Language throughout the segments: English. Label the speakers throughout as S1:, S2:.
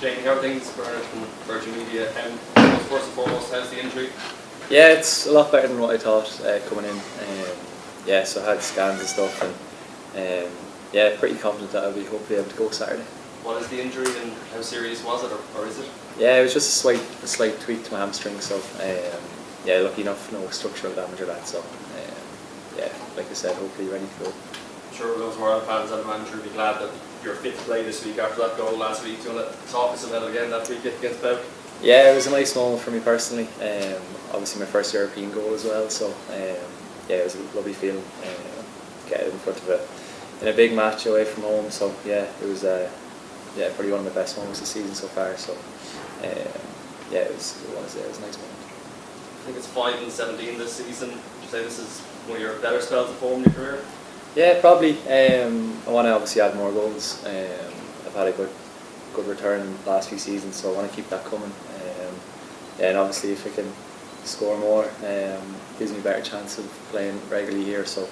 S1: Jamie, how are things? Bernard from Virgin Media. First and foremost, how's the injury?
S2: Yeah, it's a lot better than what I thought coming in. Yeah, so I had scans and stuff, and yeah, pretty confident that I'll be hopefully able to go Saturday.
S1: What is the injury and how serious was it, or is it?
S2: Yeah, it was just a slight tweak to my hamstring, so yeah, lucky enough, no structural damage or that, so yeah, like I said, hopefully ready to go.
S1: I'm sure those Ireland fans and the manager will be glad that you're fit to play this week after that goal last week. Do you want to talk us about it again that week against Bev?
S2: Yeah, it was a nice moment for me personally. Obviously my first European goal as well, so yeah, it was a lovely feeling. Get in front of in a big match away from home, so yeah, it was yeah, probably one of the best moments of the season so far. So yeah, it was a nice moment.
S1: I think it's 5 and 17 this season. Would you say this is one of your better spells of form in your career?
S2: Yeah, probably. I want to obviously add more goals. I've had a good return in the last few seasons, so I want to keep that coming. Yeah, and obviously if I can score more, gives me a better chance of playing regularly here. So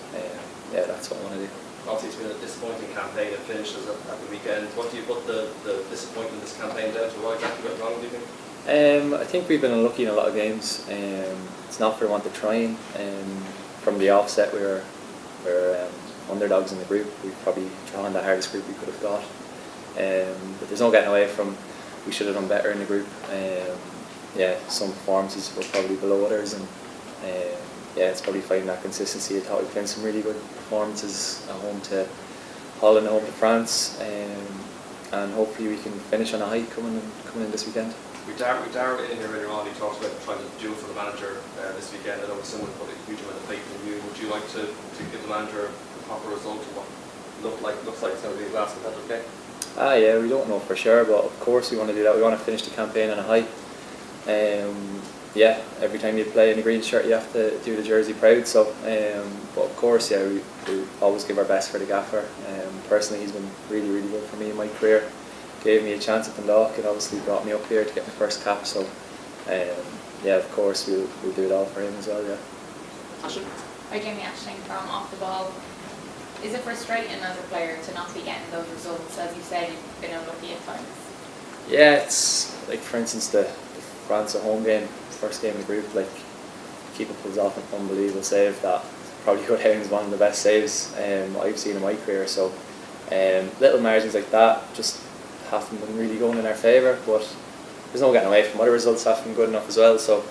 S2: yeah, that's what I want to do.
S1: Obviously, it's been a disappointing campaign. It finishes at the weekend. What do you put the disappointment of this campaign down to? What exactly went wrong, do you think?
S2: I think we've been unlucky in a lot of games. It's not for want of trying. From the offset, we're underdogs in the group. We've probably drawn the hardest group we could have got. But there's no getting away from we should have done better in the group. Yeah, some performances were probably below others, and yeah, it's probably finding that consistency. I thought we played some really good performances at home to Holland, home to France, and hopefully we can finish on a high coming in this weekend.
S1: We Darrell in here earlier on. He talked about trying to do it for the manager this weekend. I know someone put a huge amount of faith in you. Would you like to give the manager a proper result of what looks like it's going to be his last competitive game?
S2: Yeah, we don't know for sure, but of course we want to do that. We want to finish the campaign on a high. Yeah, every time you play in a green shirt, you have to do the jersey proud. So, but of course, yeah, we always give our best for the gaffer. Personally, he's been really, really good for me in my career. Gave me a chance at the lock, and obviously brought me up here to get my first cap. So, yeah, of course, we'll do it all for him as well. Yeah.
S3: Hi, Jamie Ashling from Off the Ball. Is it frustrating as a player to not be getting those results? As you said, you've been unlucky at times.
S2: Yeah, it's like, for instance, the France at home game, first game of the group, like, keeper pulls off an unbelievable save that probably go down as one of the best saves I've seen in my career. So little margins like that just haven't been really going in our favour, but there's no getting away from other results haven't been good got as well. So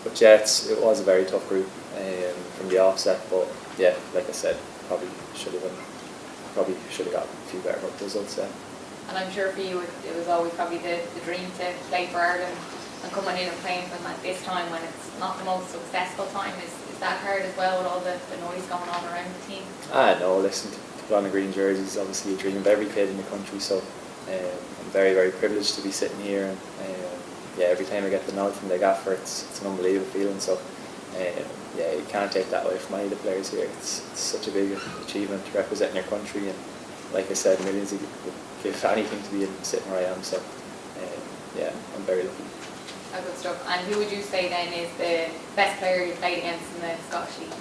S2: but yeah, it was a very tough group from the offset, but yeah, like I said, probably should have got a few better results there.
S3: And I'm sure for you it was always probably the dream to play for Ireland, and coming in and playing for them at this time when it's not the most successful time, is that hard as well with all the noise going on around the team?
S2: No, listen, to put on a green jersey is obviously a dream of every kid in the country, so I'm very, very privileged to be sitting here, and yeah, every time I get the nod from the gaffer, it's an unbelievable feeling. So yeah, you can't take that away from any of the players here. It's such a big achievement representing your country, and like I said, millions would give anything to be sitting where I am. So yeah, I'm very lucky.
S3: Good stuff. And who would you say then is the best player you played against in the Scottish League?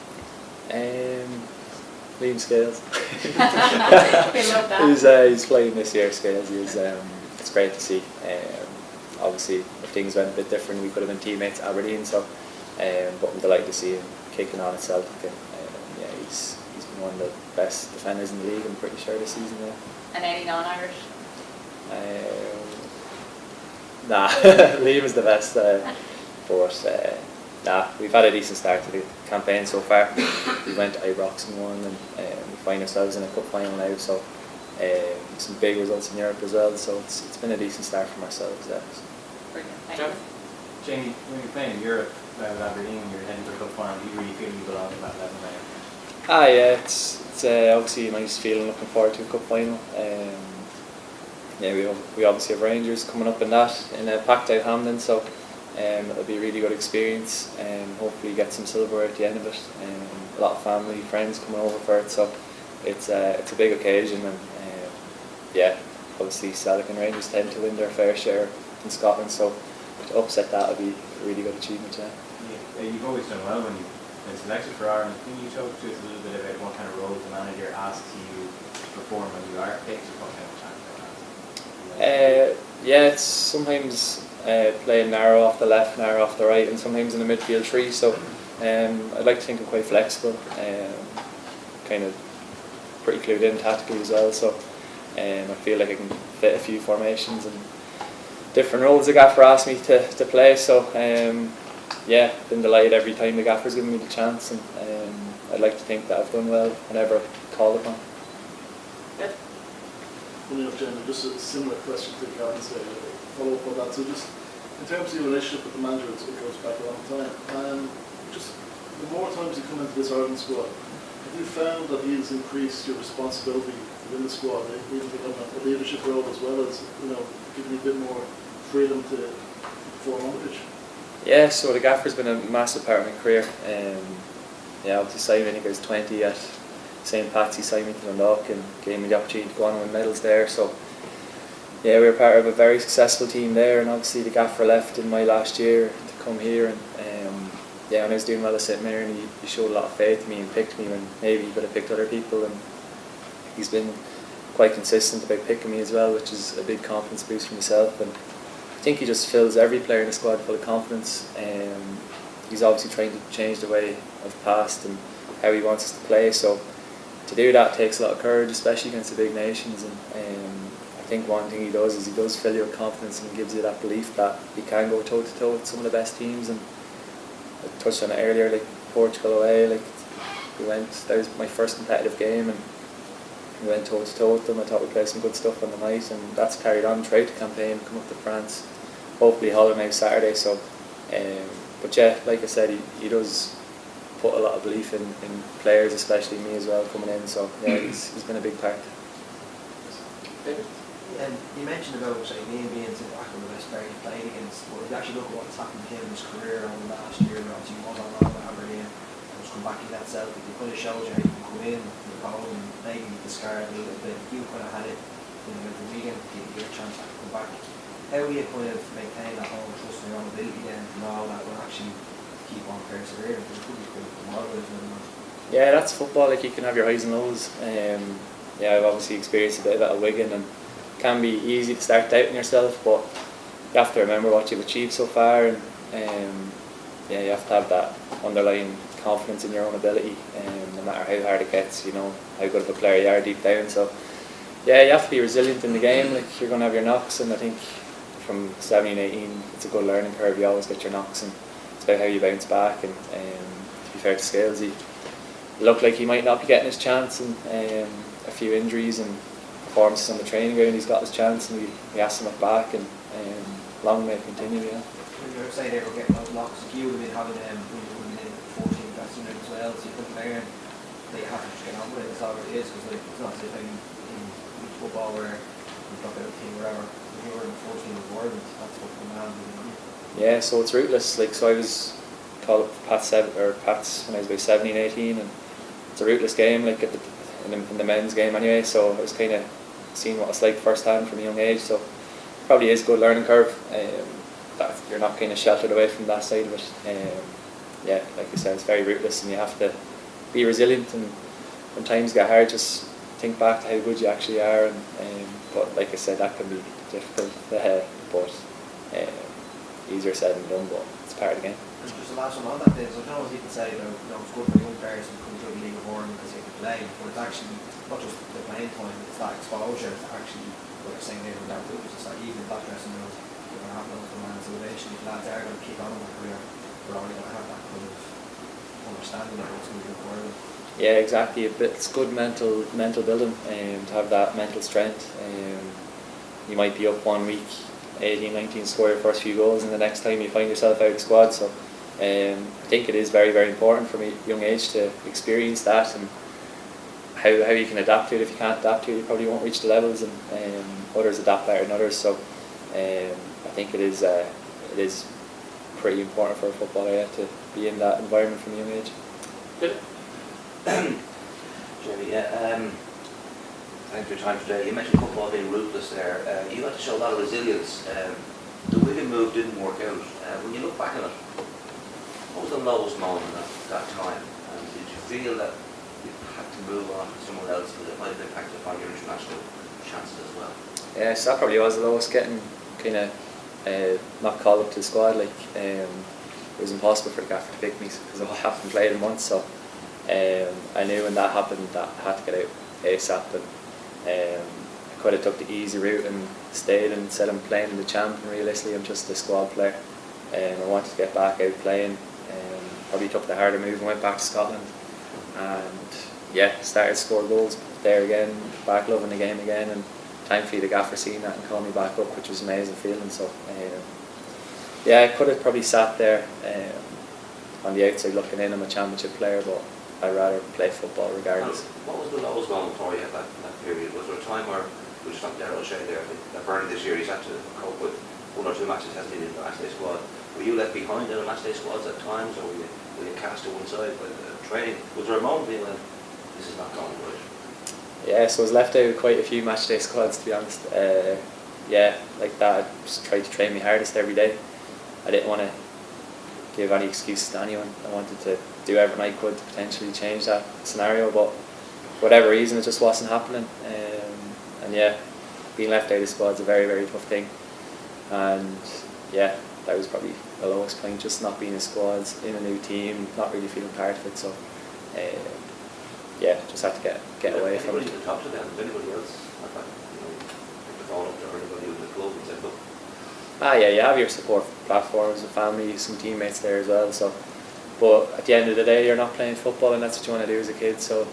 S2: Liam Scales.
S3: We love that.
S2: He's playing this year, Scales. It's great to see. Obviously, if things went a bit different, we could have been teammates at Aberdeen. So, but I'm delighted to see him kicking on at Celtic. And yeah, he's been one of the best defenders in the league, I'm pretty sure, this season. Yeah.
S3: And any non-Irish?
S2: Nah, Liam is the best. But nah, we've had a decent start to the campaign so far. We went to Ibrox and won, and we find ourselves in a cup final now. So some big results in Europe as well. So it's been a decent start from ourselves. Yeah.
S3: Brilliant. Thank you.
S4: Jamie, when you're playing in Europe with Aberdeen and you're heading for a cup final, do you really feel you belong to that level now?
S2: Yeah, it's obviously a nice feeling, looking forward to a cup final. Yeah, we obviously have Rangers coming up in a packed out Hampden, so it'll be a really good experience, and hopefully get some silverware at the end of it. A lot of family, friends coming over for it, so it's a big occasion, and yeah, obviously Celtic and Rangers tend to win their fair share in Scotland, so to upset that would be a really good achievement.
S4: Yeah, you've always done well when you've been selected for Ireland. Can you talk to us a little bit about what kind of role the manager asks you to perform when you are picked, or what kind of chance?
S2: Yeah, it's sometimes playing narrow off the left, narrow off the right, and sometimes in the midfield three. So I'd like to think I'm quite flexible, kind of pretty clued in tactically as well. So I feel like I can fit a few formations and different roles the gaffer asked me to play. So yeah, been delighted every time the gaffer's given me the chance, and I'd like to think that I've done well whenever called upon.
S5: Funny enough, Jamie, just a similar question to Gavin's follow up on that. So just in terms of your relationship with the manager, it goes back a long time. Just the more times you come into this Ireland squad, have you found that he has increased your responsibility within the squad, even become a leadership role as well as, giving you a bit more freedom to perform on the pitch?
S2: Yeah, so the gaffer's been a massive part of my career. Yeah, obviously signed me, I think I was 20 at St. Pat's. He signed me to Dundalk and gave me the opportunity to go on and win medals there. So yeah, we were part of a very successful team there, and obviously the gaffer left in my last year to come here, and yeah, when I was doing well at St. Mirren, he showed a lot of faith in me and picked me when maybe he could have picked other people, and he's been quite consistent about picking me as well, which is a big confidence boost for myself. And I think he just fills every player in the squad full of confidence. He's obviously trying to change the way of past and how he wants us to play, so to do that takes a lot of courage, especially against the big nations. And I think one thing he does is he does fill you with confidence and gives you that belief that you can go toe to toe with some of the best teams. And I touched on it earlier, like Portugal away, that was my first competitive game, and we went toe to toe with them. I thought we played some good stuff on the night, and that's carried on throughout the campaign. Come up to France, hopefully Hull now Saturday. So but yeah, like I said, he does put a lot of belief in players, especially me as well, coming in. So yeah, he's been a big part.
S6: You mentioned about Ian being back on the best player he played against, but if you actually look at what's happened to him in his career over the last year, obviously he was on loan at Aberdeen, and come back in that Celtic, it kind of shows you how you can come in, you go and maybe discard a little bit. You kind of had it, with the weekend, give you a chance to come back. How do you kind of maintain that whole trust in your own ability then to know that we'll actually keep on persevering? It could be quite demoralising.
S2: Yeah, that's football. Like, you can have your highs and lows. Yeah, I've obviously experienced a bit of that at Wigan, and it can be easy to start doubting yourself, but you have to remember what you've achieved so far, and yeah, you have to have that underlying confidence in your own ability, no matter how hard it gets. You know how good of a player you are deep down. So yeah, you have to be resilient in the game. Like, you're going to have your knocks, and I think from 17, 18, it's a good learning curve. You always get your knocks, and it's about how you bounce back. And to be fair to Scales, he looked like he might not be getting his chance, and a few injuries and performances on the training ground, he's got his chance, and we asked him back, and long may it continue. Yeah.
S6: When you were saying they were getting those knocks, if you would have been having when you would have been in 14 that's in as well, so you couldn't learn that you have to just get on with it. That's all it is, because it's not as if in football where you talk about a team wherever. When you were in 14 environment, that's what the man would.
S2: Yeah, so it's rootless. Like, so I was called up Pats when I was about 17, 18, and it's a rootless game, like in the men's game anyway. So I was kind of seeing what it's like firsthand from a young age. So probably is a good learning curve. That you're not kind of sheltered away from that side of it. Yeah, like you said, it's very rootless, and you have to be resilient. And when times get hard, just think back to how good you actually are. But like I said, that can be difficult. But easier said than done. But it's part of the game.
S6: And just the last one on that is, I don't know what you can say about, it's good for young players to come to the League of Ireland because they can play, but it's actually not just the playing time, it's that exposure to actually, what you're saying there with that group, it's just like even that dressing room, you're going to have those demands, so eventually if lads are going to kick on in their career, they're already going to have that kind of understanding of what's going to be required.
S2: Yeah, exactly. It's good mental building, to have that mental strength. You might be up 1 week, 18, 19, score your first few goals, and the next time you find yourself out of the squad. So I think it is very, very important from a young age to experience that, and how you can adapt to it. If you can't adapt to it, you probably won't reach the levels, and others adapt better than others. So I think it is pretty important for a footballer to be in that environment from a young age.
S7: Jerry, thanks for your time today. You mentioned football being ruthless there. You had to show a lot of resilience. The Wigan move didn't work out. When you look back on it, what was the lowest moment at that time? Did you feel that you had to move on to someone else because it might have impacted upon your international chances as well?
S2: Yes, that probably was the lowest, getting kind of not called up to the squad. Like it was impossible for the gaffer to pick me because I haven't played in months. So I knew when that happened that I had to get out ASAP, and I could have took the easy route and stayed and said I'm playing in the champ, and realistically I'm just a squad player. I wanted to get back out playing. Probably took the harder move and went back to Scotland, and yeah, started to score goals there again, back loving the game again, and thankfully the gaffer seen that and called me back up, which was an amazing feeling. So yeah, I could have probably sat there on the outside looking in. I'm a championship player, but I'd rather play football regardless.
S7: What was the lowest going for you at that period? Was there a time where we just not Darryl O'Shea there, that Bernie this year he's had to cope with 1 or 2 matches, hasn't been in the matchday squad? Were you left behind in the matchday squads at times, or were you cast to one side by the training? Was there a moment when you went, this is not going right?
S2: Yeah, so I was left out with quite a few matchday squads, to be honest. Yeah, like that, I just tried to train my hardest every day. I didn't want to give any excuses to anyone. I wanted to do everything I could to potentially change that scenario, but for whatever reason it just wasn't happening. And yeah, being left out of squad's a very, very tough thing. And yeah, that was probably the lowest point, just not being in squads, in a new team, not really feeling part of it. So yeah, just had to get away from it.
S7: Anybody to talk to them? Did anybody else like that? Pick the phone up to anybody in the club and said, look.
S2: Yeah, you have your support platforms, the family, some teammates there as well. So, but at the end of the day, you're not playing football, and that's what you want to do as a kid. So,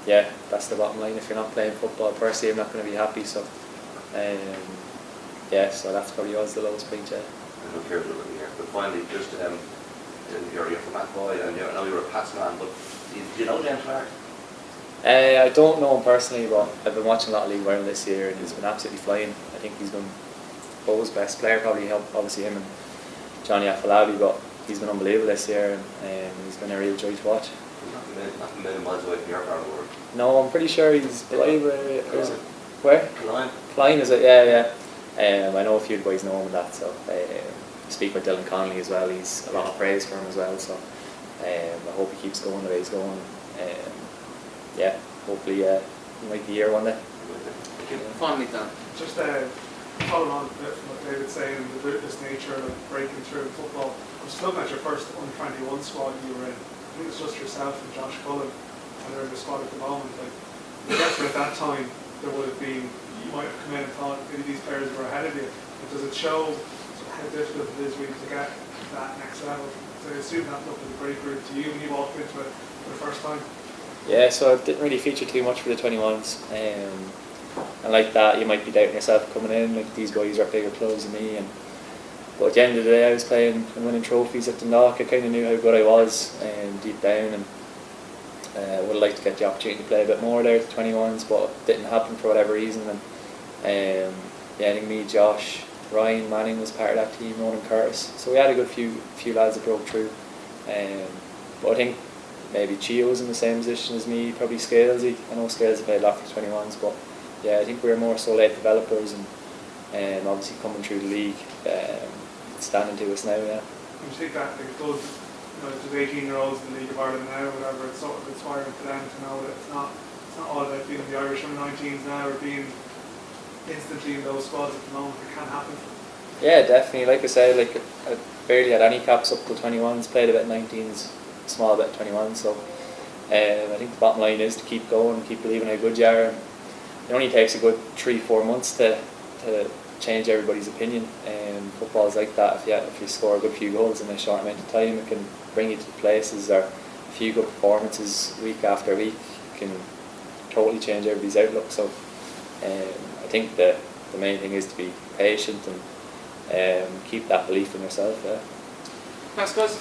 S2: yeah, that's the bottom line. If you're not playing football, personally, I'm not going to be happy. So, yeah, so that's probably was the lowest point. Yeah.
S7: I don't care a little bit here, but finally, just you're from that boy, and I know you're a Pats man, but do you know James Clark?
S2: I don't know him personally, but I've been watching a lot of League One this year, and he's been absolutely flying. I think he's been Bo's best player, probably helped obviously him and Johnny Afolabi, but he's been unbelievable this year, and he's been a real joy to watch.
S7: He's not a million miles away from your part of the world.
S2: No, I'm pretty sure he's where?
S7: Klein.
S2: Klein, is it? Yeah. I know a few of the boys know him and that, so speak with Dylan Connolly as well. He's a lot of praise for him as well, so I hope he keeps going the way he's going. Yeah, hopefully he might be here one day.
S1: Finally, Dan.
S8: Just following on a bit from what David's saying, the ruthless nature of breaking through football. I was looking at your first under-21 squad you were in. I think it's just yourself and Josh Cullen, and they're in the squad at the moment. Like, I guess at that time, there would have been, you might have come in and thought maybe these players were ahead of you. But does it show how difficult it is really to get that next level? So I assume that looked like a great group to you when you walked into it for the first time.
S2: Yeah, so it didn't really feature too much for the 21s. And like that, you might be doubting yourself coming in, like these boys are bigger clubs than me. But at the end of the day, I was playing and winning trophies at Dundalk. I kind of knew how good I was deep down, and would have liked to get the opportunity to play a bit more there at the 21s, but it didn't happen for whatever reason. And yeah, I think me, Josh, Ryan Manning was part of that team, Ronan Curtis. So we had a good few lads that broke through. But I think maybe Chio was in the same position as me, probably Scalesy. I know Scalesy played a lot for 21s, but yeah, I think we were more so late developers, and obviously coming through the league, standing to us now. Yeah.
S8: You think that like, those, there's 18-year-olds in the League of Ireland now, or whatever, it's sort of inspiring for them to know that it's not all about being the Irish under-19s now, or being instantly in those squads at the moment. It can happen.
S2: Yeah, definitely. Like I said, like I barely had any caps up to 21s, played a bit 19s, small bit 21s. So I think the bottom line is to keep going, keep believing how good you are. It only takes a good 3-4 months to change everybody's opinion. Football is like that. If you score a good few goals in a short amount of time, it can bring you to places, or a few good performances week after week can totally change everybody's outlook. So I think the main thing is to be patient and keep that belief in yourself. Yeah.
S1: Thanks, guys.